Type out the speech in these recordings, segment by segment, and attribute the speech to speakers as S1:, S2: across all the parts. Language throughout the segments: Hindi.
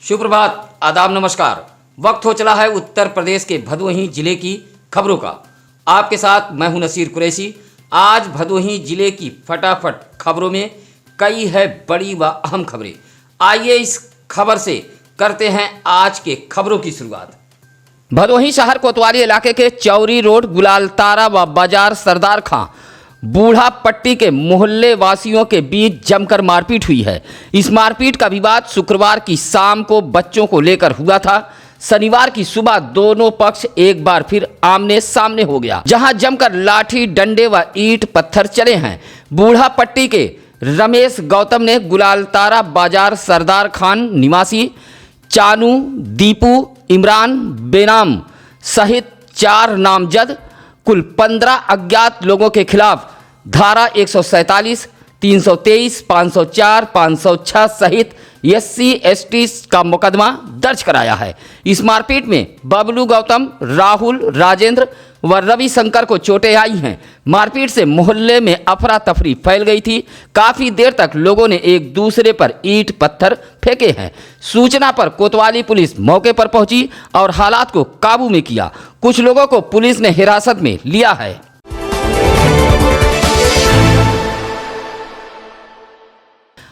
S1: सुप्रभात, आदाब, नमस्कार। वक्त हो चला है उत्तर प्रदेश के भदोही जिले की खबरों का। आपके साथ मैं हूं नसीर कुरैशी। आज भदोही जिले की फटाफट खबरों में कई है बड़ी व अहम खबरें। आइए इस खबर से करते हैं आज के खबरों की शुरुआत। भदोही शहर कोतवाली इलाके के चौरी रोड, गुलालतारा व बाजार सरदार खां बूढ़ा पट्टी के मोहल्ले वासियों के बीच जमकर मारपीट हुई है। इस मारपीट का विवाद शुक्रवार की शाम को बच्चों को लेकर हुआ था। शनिवार की सुबह दोनों पक्ष एक बार फिर आमने सामने हो गया, जहां जमकर लाठी, डंडे व ईंट पत्थर चले हैं। बूढ़ा पट्टी के रमेश गौतम ने गुलालतारा बाजार सरदार खान निवासी चानू, दीपू, इमरान बेनाम सहित 4 नामजद कुल 15 अज्ञात लोगों के खिलाफ धारा 147, 323, 504, 506 सहित SC/ST का मुकदमा दर्ज कराया है। इस मारपीट में बबलू गौतम, राहुल, राजेंद्र व रवि शंकर को चोटें आई हैं। मारपीट से मोहल्ले में अफरा तफरी फैल गई थी। काफ़ी देर तक लोगों ने एक दूसरे पर ईंट पत्थर फेंके हैं। सूचना पर कोतवाली पुलिस मौके पर पहुंची और हालात को काबू में किया। कुछ लोगों को पुलिस ने हिरासत में लिया है।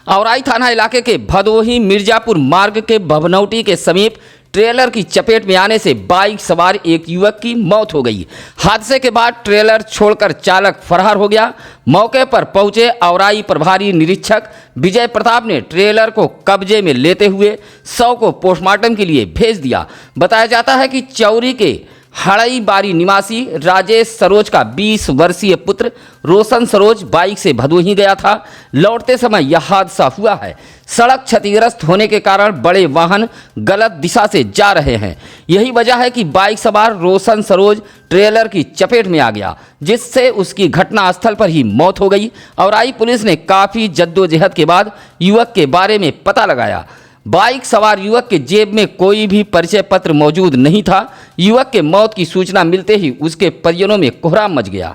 S1: औराई थाना इलाके के भदोही मिर्जापुर मार्ग के भवनौटी के समीप ट्रेलर की चपेट में आने से बाइक सवार एक युवक की मौत हो गई। हादसे के बाद ट्रेलर छोड़कर चालक फरार हो गया। मौके पर पहुंचे औराई प्रभारी निरीक्षक विजय प्रताप ने ट्रेलर को कब्जे में लेते हुए शव को पोस्टमार्टम के लिए भेज दिया। बताया जाता है कि चौरी के हड़ई बारी निवासी राजेश सरोज का 20 वर्षीय पुत्र रोशन सरोज बाइक से भदोही गया था। लौटते समय यह हादसा हुआ है। सड़क क्षतिग्रस्त होने के कारण बड़े वाहन गलत दिशा से जा रहे हैं। यही वजह है कि बाइक सवार रोशन सरोज ट्रेलर की चपेट में आ गया, जिससे उसकी घटनास्थल पर ही मौत हो गई। औराई पुलिस ने काफ़ी जद्दोजहद के बाद युवक के बारे में पता लगाया। बाइक सवार युवक के जेब में कोई भी परिचय पत्र मौजूद नहीं था। युवक के मौत की सूचना मिलते ही उसके परिजनों में कोहराम मच गया।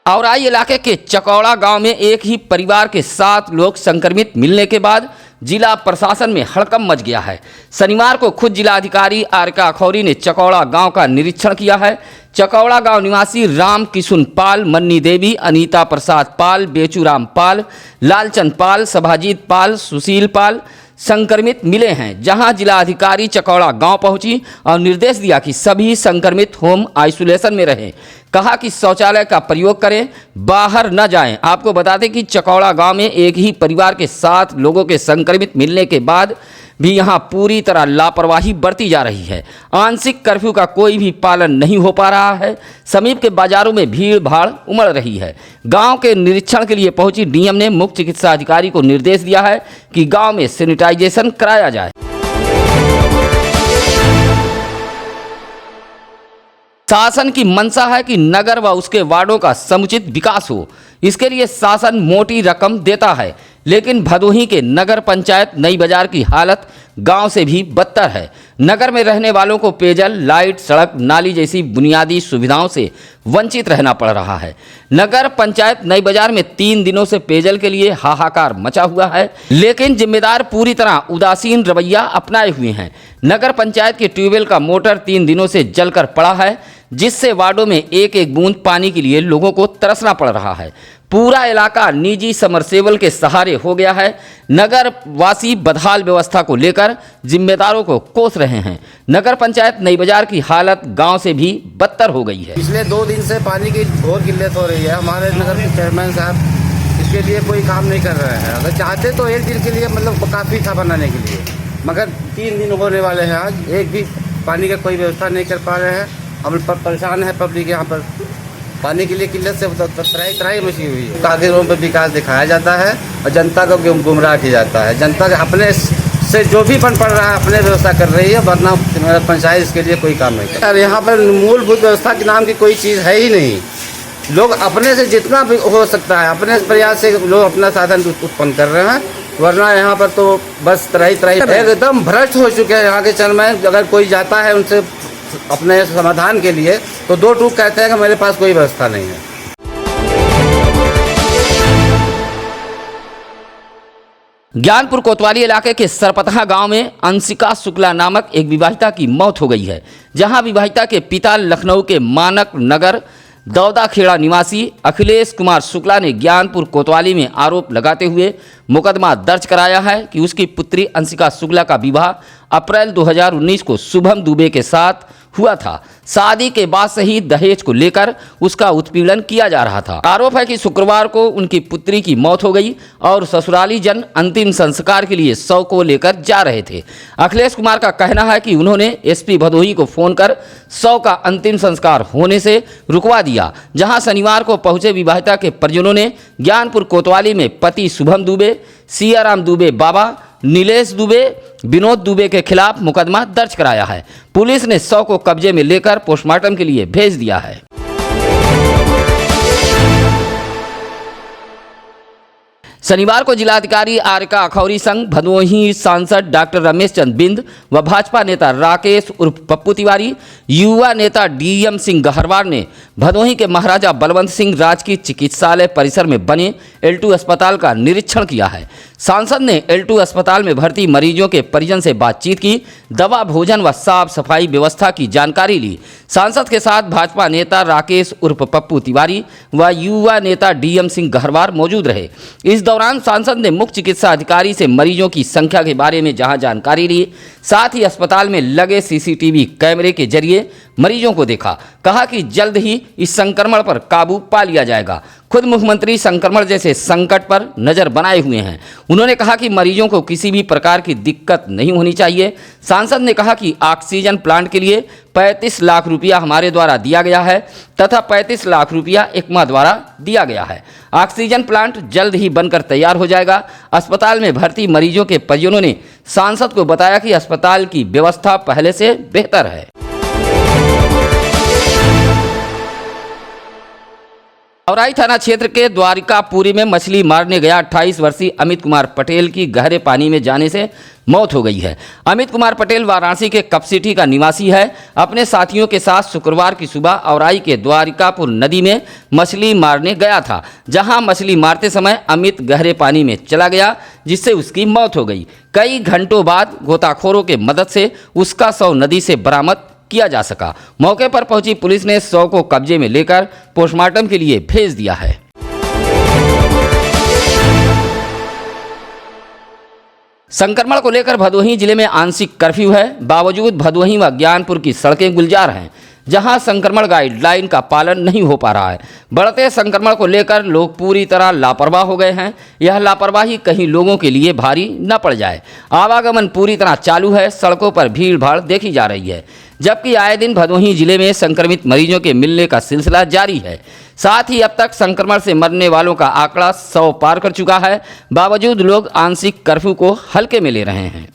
S1: औराई इलाके के चकौड़ा गांव में एक ही परिवार के 7 लोग संक्रमित मिलने के बाद जिला प्रशासन में हड़कंप मच गया है। शनिवार को खुद जिलाधिकारी आरका अखौरी ने चकौड़ा गांव का निरीक्षण किया है। चकौड़ा गांव निवासी राम किशुन पाल, मन्नी देवी, अनीता प्रसाद पाल, बेचूराम पाल, लालचंद पाल, सभाजीत पाल, सुशील पाल संक्रमित मिले हैं। जहां जिलाधिकारी चकौड़ा गांव पहुंची और निर्देश दिया कि सभी संक्रमित होम आइसोलेशन में रहें। कहा कि शौचालय का प्रयोग करें, बाहर न जाएं। आपको बता दें कि चकौड़ा गांव में एक ही परिवार के 7 लोगों के संक्रमित मिलने के बाद भी यहां पूरी तरह लापरवाही बरती जा रही है। आंशिक कर्फ्यू का कोई भी पालन नहीं हो पा रहा है। समीप के बाजारों में भीड़ भाड़ उमड़ रही है। गांव के निरीक्षण के लिए पहुंची डीएम ने मुख्य चिकित्सा अधिकारी को निर्देश दिया है कि गांव में सैनिटाइजेशन कराया जाए। शासन की मंशा है कि नगर व उसके वार्डों का समुचित विकास हो। इसके लिए शासन मोटी रकम देता है, लेकिन भदोही के नगर पंचायत नई बाजार की हालत गांव से भी बदतर है। नगर में रहने वालों को पेयजल, लाइट, सड़क, नाली जैसी बुनियादी सुविधाओं से वंचित रहना पड़ रहा है। नगर पंचायत नई बाजार में 3 दिनों से पेयजल के लिए हाहाकार मचा हुआ है, लेकिन जिम्मेदार पूरी तरह उदासीन रवैया अपनाए हुए हैं। नगर पंचायत के ट्यूबवेल का मोटर 3 दिनों से जलकर पड़ा है, जिससे वार्डों में एक एक बूंद पानी के लिए लोगों को तरसना पड़ रहा है। पूरा इलाका निजी समरसेबल के सहारे हो गया है। नगर वासी बदहाल व्यवस्था को लेकर जिम्मेदारों को कोस रहे हैं। नगर पंचायत नई बाजार की हालत गांव से भी बदतर हो गई है।
S2: पिछले 2 दिन से पानी की घोर किल्लत हो रही है। हमारे नगर के चेयरमैन साहब इसके लिए कोई काम नहीं कर रहे हैं। अगर चाहते तो एक दिन के लिए मतलब काफ़ी था बनाने के लिए, मगर 3 दिन होने वाले हैं। आज एक भी पानी का कोई व्यवस्था नहीं कर पा रहे हैं। हम परेशान है पब्लिक। यहाँ पर पानी के लिए किल्लत से त्राही मची हुई है। कागजों पर विकास दिखाया जाता है और जनता को गुमराह किया जाता है। जनता अपने से जो भी बन पड़ रहा है अपने व्यवस्था कर रही है, वरना पंचायत इसके लिए कोई काम नहीं कर रहा है। यहाँ पर मूलभूत व्यवस्था के नाम की कोई चीज़ है ही नहीं। लोग अपने से जितना भी हो सकता है अपने प्रयास से लोग अपना साधन उत्पन्न कर रहे हैं, वरना यहाँ पर तो बस त्राही एकदम भ्रष्ट हो चुके हैं यहाँ के चेयरमैन। अगर कोई जाता है उनसे अपने समाधान के लिए तो 2 टूक कहते हैं कि मेरे पास कोई व्यवस्था नहीं है।
S1: ज्ञानपुर कोतवाली इलाके के सरपतहा गांव में अंशिका शुक्ला नामक एक विवाहिता की मौत हो गई है, जहां विवाहिता के पिता लखनऊ के मानक नगर दौदाखेड़ा निवासी अखिलेश कुमार शुक्ला ने ज्ञानपुर कोतवाली में आरोप लगाते हुए मुकदमा दर्ज कराया है कि उसकी पुत्री अंशिका शुक्ला का विवाह अप्रैल 2019 को शुभम दुबे के साथ हुआ था। शादी के बाद से ही दहेज को लेकर उसका उत्पीड़न किया जा रहा था। आरोप है कि शुक्रवार को उनकी पुत्री की मौत हो गई और ससुराली जन अंतिम संस्कार के लिए शव को लेकर जा रहे थे। अखिलेश कुमार का कहना है कि उन्होंने एसपी भदोही को फोन कर शव का अंतिम संस्कार होने से रुकवा दिया, जहां शनिवार को पहुंचे विवाहिता के परिजनों ने ज्ञानपुर कोतवाली में पति शुभम दुबे, सियाराम दुबे बाबा, नीलेश दुबे, विनोद दुबे के खिलाफ मुकदमा दर्ज कराया है। पुलिस ने शव को कब्जे में लेकर पोस्टमार्टम के लिए भेज दिया है। शनिवार को जिलाधिकारी आरिका अखौरी संग भदोही सांसद डॉक्टर रमेश चंद बिंद व भाजपा नेता राकेश उर्फ पप्पू तिवारी, युवा नेता डीएम सिंह गहरवार ने भदोही के महाराजा बलवंत सिंह राजकीय चिकित्सालय परिसर में बने L2 अस्पताल का निरीक्षण किया है। सांसद ने L2 अस्पताल में भर्ती मरीजों के परिजन से बातचीत की, दवा, भोजन व साफ सफाई व्यवस्था की जानकारी ली। सांसद के साथ भाजपा नेता राकेश उर्फ पप्पू तिवारी व युवा नेता डीएम सिंह गहरवार मौजूद रहे। इस दौरान सांसद ने मुख्य चिकित्सा अधिकारी से मरीजों की संख्या के बारे में जानकारी ली, साथ ही अस्पताल में लगे सीसीटीवी कैमरे के जरिए मरीजों को देखा। कहा कि जल्द ही इस संक्रमण पर काबू पा लिया जाएगा। खुद मुख्यमंत्री संक्रमण जैसे संकट पर नजर बनाए हुए हैं। उन्होंने कहा कि मरीजों को किसी भी प्रकार की दिक्कत नहीं होनी चाहिए। सांसद ने कहा कि ऑक्सीजन प्लांट के लिए 35 लाख रुपया हमारे द्वारा दिया गया है तथा 35 लाख रुपया एकमा द्वारा दिया गया है। ऑक्सीजन प्लांट जल्द ही बनकर तैयार हो जाएगा। अस्पताल में भर्ती मरीजों के परिजनों ने सांसद को बताया कि अस्पताल की व्यवस्था पहले से बेहतर है। औराई थाना क्षेत्र के द्वारिकापुरी में मछली मारने गया 28 वर्षीय अमित कुमार पटेल की गहरे पानी में जाने से मौत हो गई है। अमित कुमार पटेल वाराणसी के कपसिटी का निवासी है। अपने साथियों के साथ शुक्रवार की सुबह औराई के द्वारिकापुर नदी में मछली मारने गया था, जहां मछली मारते समय अमित गहरे पानी में चला गया, जिससे उसकी मौत हो गई। कई घंटों बाद गोताखोरों के मदद से उसका शव नदी से बरामद किया जा सका। मौके पर पहुंची पुलिस ने शव को कब्जे में लेकर पोस्टमार्टम के लिए भेज दिया है। संक्रमण को लेकर भदोही जिले में आंशिक कर्फ्यू है। बावजूद भदोही व ज्ञानपुर की सड़कें गुलजार हैं, जहां संक्रमण गाइडलाइन का पालन नहीं हो पा रहा है। बढ़ते संक्रमण को लेकर लोग पूरी तरह लापरवाह हो गए हैं। यह लापरवाही कहीं लोगों के लिए भारी न पड़ जाए। आवागमन पूरी तरह चालू है। सड़कों पर भीड़ भाड़ देखी जा रही है, जबकि आए दिन भदोही जिले में संक्रमित मरीजों के मिलने का सिलसिला जारी है। साथ ही अब तक संक्रमण से मरने वालों का आंकड़ा 100 पार कर चुका है। बावजूद लोग आंशिक कर्फ्यू को हल्के में ले रहे हैं।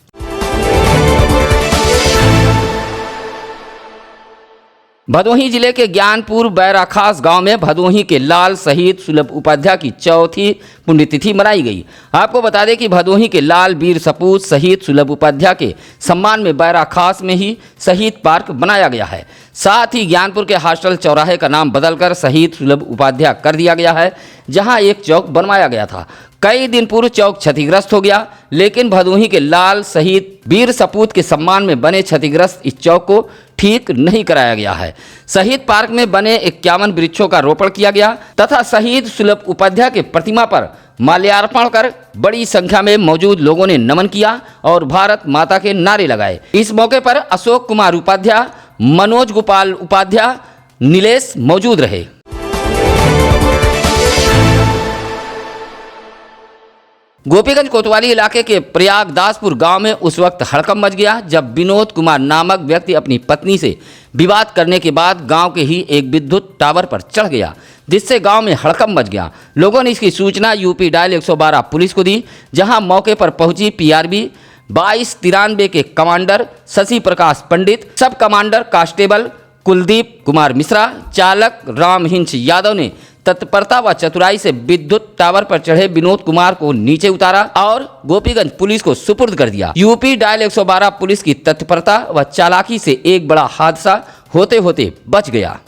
S1: भदोही जिले के ज्ञानपुर बैराखास गांव में भदोही के लाल शहीद सुलभ उपाध्याय की चौथी पुण्यतिथि मनाई गई। आपको बता दें कि भदोही के लाल वीर सपूत शहीद सुलभ उपाध्याय के सम्मान में बैराखास में ही शहीद पार्क बनाया गया है। साथ ही ज्ञानपुर के हॉस्टल चौराहे का नाम बदलकर शहीद सुलभ उपाध्याय कर दिया गया है, जहां एक चौक बनवाया गया था। कई दिन पूर्व चौक क्षतिग्रस्त हो गया, लेकिन भदोही के लाल शहीद वीर सपूत के सम्मान में बने क्षतिग्रस्त इस चौक को ठीक नहीं कराया गया है। शहीद पार्क में बने 51 वृक्षों का रोपण किया गया तथा शहीद सुलभ उपाध्याय के प्रतिमा पर माल्यार्पण कर बड़ी संख्या में मौजूद लोगों ने नमन किया और भारत माता के नारे लगाए। इस मौके पर अशोक कुमार उपाध्याय, मनोज गोपाल उपाध्याय, नीलेश मौजूद रहे। गोपीगंज कोतवाली इलाके के प्रयागदासपुर गांव में उस वक्त हड़कंप मच गया जब विनोद कुमार नामक व्यक्ति अपनी पत्नी से विवाद करने के बाद गांव के ही एक विद्युत टावर पर चढ़ गया, जिससे गांव में हड़कंप मच गया। लोगों ने इसकी सूचना यूपी डायल 112 पुलिस को दी, जहां मौके पर पहुंची PRB 2293 के कमांडर शशि प्रकाश पंडित, सब कमांडर कांस्टेबल कुलदीप कुमार मिश्रा, चालक रामहिंस यादव ने तत्परता व चतुराई से विद्युत टावर पर चढ़े विनोद कुमार को नीचे उतारा और गोपीगंज पुलिस को सुपुर्द कर दिया। यूपी डायल 112 पुलिस की तत्परता व चालाकी से एक बड़ा हादसा होते होते बच गया।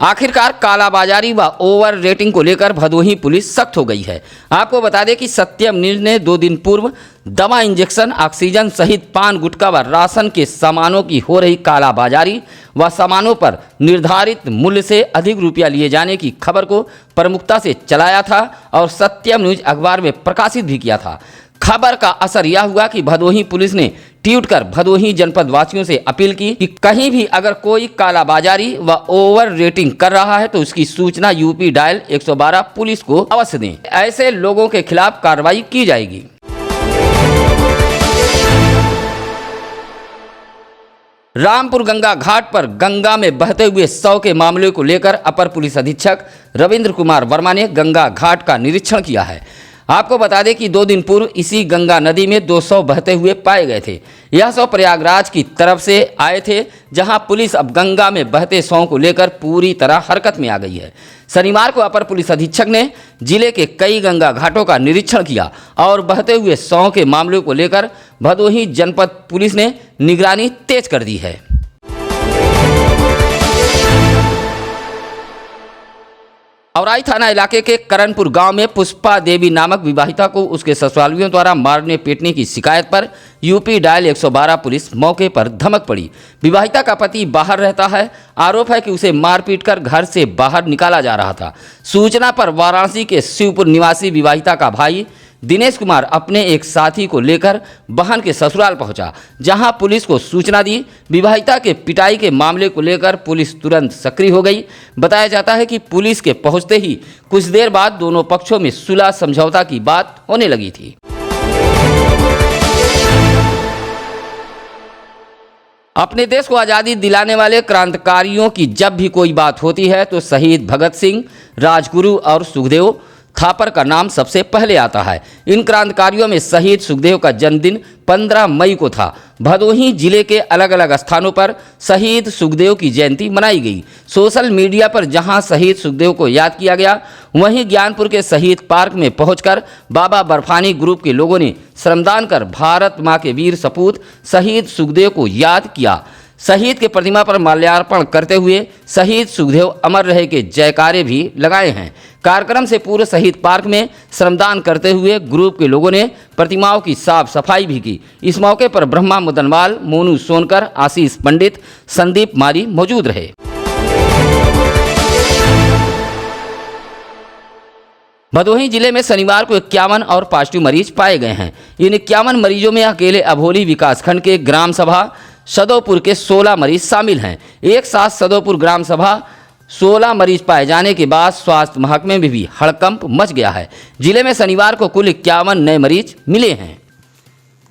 S1: आखिरकार कालाबाजारी व ओवर रेटिंग को लेकर भदोही पुलिस सख्त हो गई है। आपको बता दें कि सत्यम न्यूज ने 2 दिन पूर्व दवा इंजेक्शन, ऑक्सीजन सहित पान गुटखा व राशन के सामानों की हो रही कालाबाजारी व सामानों पर निर्धारित मूल्य से अधिक रुपया लिए जाने की खबर को प्रमुखता से चलाया था और सत्यम न्यूज अखबार में प्रकाशित भी किया था। खबर का असर यह हुआ कि भदोही पुलिस ने ट्वीट कर भदोही जनपद वासियों से अपील की कि कहीं भी अगर कोई कालाबाजारी व ओवर रेटिंग कर रहा है तो उसकी सूचना यूपी डायल 112 पुलिस को अवश्य दें। ऐसे लोगों के खिलाफ कार्रवाई की जाएगी। रामपुर गंगा घाट पर गंगा में बहते हुए शव के मामले को लेकर अपर पुलिस अधीक्षक रविंद्र कुमार वर्मा ने गंगा घाट का निरीक्षण किया है। आपको बता दें कि 2 दिन पूर्व इसी गंगा नदी में 2 शव बहते हुए पाए गए थे। यह शव प्रयागराज की तरफ से आए थे, जहां पुलिस अब गंगा में बहते शवों को लेकर पूरी तरह हरकत में आ गई है। शनिवार को अपर पुलिस अधीक्षक ने जिले के कई गंगा घाटों का निरीक्षण किया और बहते हुए शवों के मामले को लेकर भदोही जनपद पुलिस ने निगरानी तेज कर दी है। औराई थाना इलाके के करनपुर गांव में पुष्पा देवी नामक विवाहिता को उसके ससुरालियों द्वारा मारने पीटने की शिकायत पर यूपी डायल 112 पुलिस मौके पर धमक पड़ी। विवाहिता का पति बाहर रहता है। आरोप है कि उसे मारपीट कर घर से बाहर निकाला जा रहा था। सूचना पर वाराणसी के शिवपुर निवासी विवाहिता का भाई दिनेश कुमार अपने एक साथी को लेकर बहन के ससुराल पहुंचा, जहां पुलिस को सूचना दी। विवाहिता के पिटाई के मामले को लेकर पुलिस तुरंत सक्रिय हो गई। बताया जाता है कि पुलिस के पहुंचते ही कुछ देर बाद दोनों पक्षों में सुलह समझौता की बात होने लगी थी। अपने देश को आज़ादी दिलाने वाले क्रांतिकारियों की जब भी कोई बात होती है तो शहीद भगत सिंह, राजगुरु और सुखदेव थापर का नाम सबसे पहले आता है। इन क्रांतिकारियों में शहीद सुखदेव का जन्मदिन 15 मई को था। भदोही जिले के अलग अलग स्थानों पर शहीद सुखदेव की जयंती मनाई गई। सोशल मीडिया पर जहां शहीद सुखदेव को याद किया गया, वहीं ज्ञानपुर के शहीद पार्क में पहुंचकर बाबा बर्फानी ग्रुप के लोगों ने श्रमदान कर भारत मां के वीर सपूत शहीद सुखदेव को याद किया। शहीद के प्रतिमा पर माल्यार्पण करते हुए शहीद सुखदेव अमर रहे के जयकारे भी लगाए हैं। कार्यक्रम से पूर्व शहीद पार्क में श्रमदान करते हुए ग्रुप के लोगों ने प्रतिमाओं की साफ सफाई भी की। इस मौके पर ब्रह्मा मुदनवाल, मोनू सोनकर, आशीष पंडित, संदीप मारी मौजूद रहे। भदोही जिले में शनिवार को 51 और पॉजिटिव मरीज पाए गए हैं। इन 51 मरीजों में अकेले अभोली विकासखंड के ग्राम सभा सदोपुर के 16 मरीज शामिल हैं। एक साथ सदोपुर ग्राम सभा 16 मरीज पाए जाने के बाद स्वास्थ्य महकमे में भी हड़कंप मच गया है। जिले में शनिवार को कुल 51 नए मरीज मिले हैं।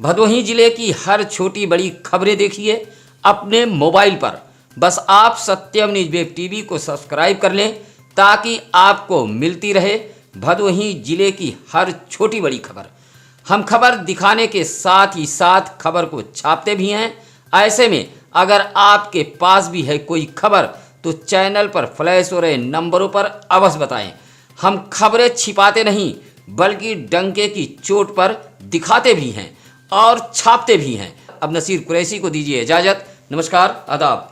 S1: भदोही जिले की हर छोटी बड़ी खबरें देखिए अपने मोबाइल पर। बस आप सत्यम न्यूज वेब टीवी को सब्सक्राइब कर लें ताकि आपको मिलती रहे भदोही जिले की हर छोटी बड़ी खबर। हम खबर दिखाने के साथ ही साथ खबर को छापते भी हैं। ऐसे में अगर आपके पास भी है कोई खबर तो चैनल पर फ्लैश हो रहे नंबरों पर अवश्य बताएं। हम खबरें छिपाते नहीं बल्कि डंके की चोट पर दिखाते भी हैं और छापते भी हैं। अब नसीर कुरैशी को दीजिए इजाज़त। नमस्कार, आदाब।